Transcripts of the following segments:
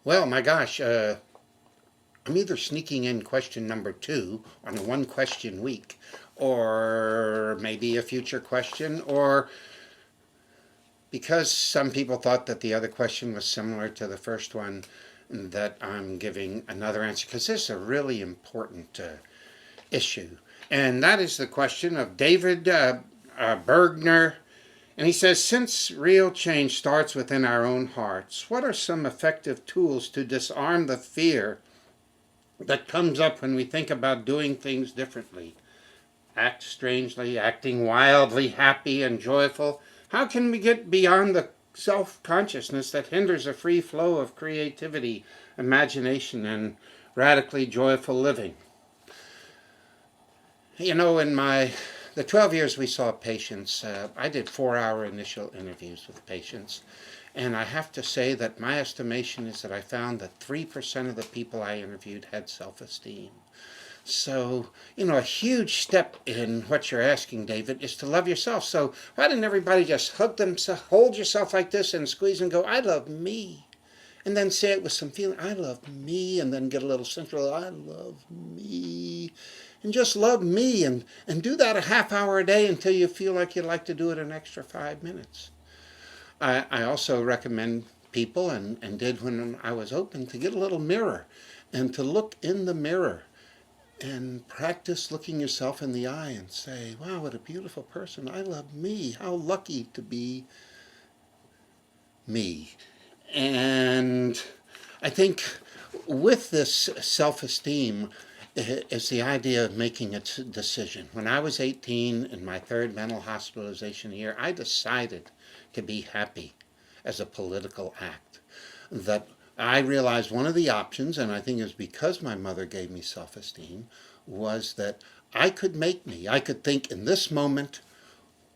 Well, my gosh, I'm either sneaking in question number 2 on a one question week, or maybe a future question, or because some people thought that the other question was similar to the first one, that I'm giving another answer because this is a really important issue. And that is the question of David Bergner. And he says, since real change starts within our own hearts, what are some effective tools to disarm the fear that comes up when we think about doing things differently? Act strangely, acting wildly happy and joyful. How can we get beyond the self consciousness that hinders a free flow of creativity, imagination, and radically joyful living? You know, in the 12 years we saw patients, I did 4-hour initial interviews with patients. And I have to say that my estimation is that I found that 3% of the people I interviewed had self-esteem. So, a huge step in what you're asking, David, is to love yourself. So why didn't everybody just hug themselves, hold yourself like this and squeeze and go, I love me. And then say it with some feeling, I love me, and then get a little sensual, I love me. And just love me, and do that a half hour a day until you feel like you'd like to do it an extra 5 minutes. I also recommend people, and did when I was open, to get a little mirror and to look in the mirror and practice looking yourself in the eye and say, wow, what a beautiful person. I love me. How lucky to be me. And I think with this self-esteem is the idea of making a decision. When I was 18, in my third mental hospitalization year, I decided to be happy as a political act. That I realized one of the options, and I think it was because my mother gave me self-esteem, was that I could make me. I could think in this moment,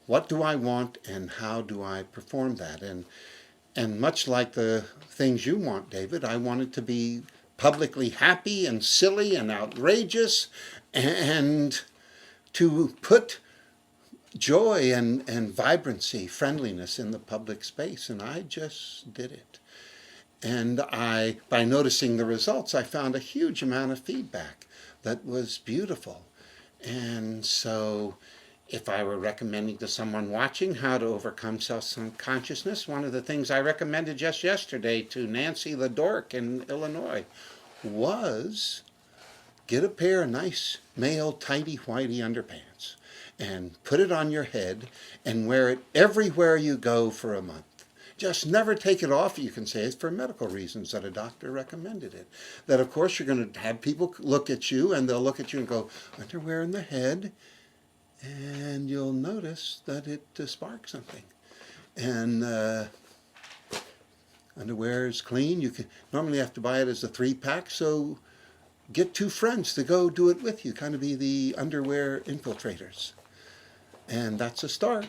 what do I want and how do I perform that? And much like the things you want, David, I wanted to be publicly happy and silly and outrageous, and to put joy and vibrancy, friendliness in the public space. And I just did it. And by noticing the results, I found a huge amount of feedback that was beautiful. And so if I were recommending to someone watching how to overcome self-consciousness, one of the things I recommended just yesterday to Nancy the Dork in Illinois was get a pair of nice male tighty-whitey underpants and put it on your head and wear it everywhere you go for a month. Just never take it off. You can say it's for medical reasons that a doctor recommended it. That, of course, you're going to have people look at you, and they'll look at you and go, underwear in the head, and you'll notice that it sparks something. And underwear is clean. You can normally have to buy it as a 3-pack, so get 2 friends to go do it with you, kind of be the underwear infiltrators. And that's a start.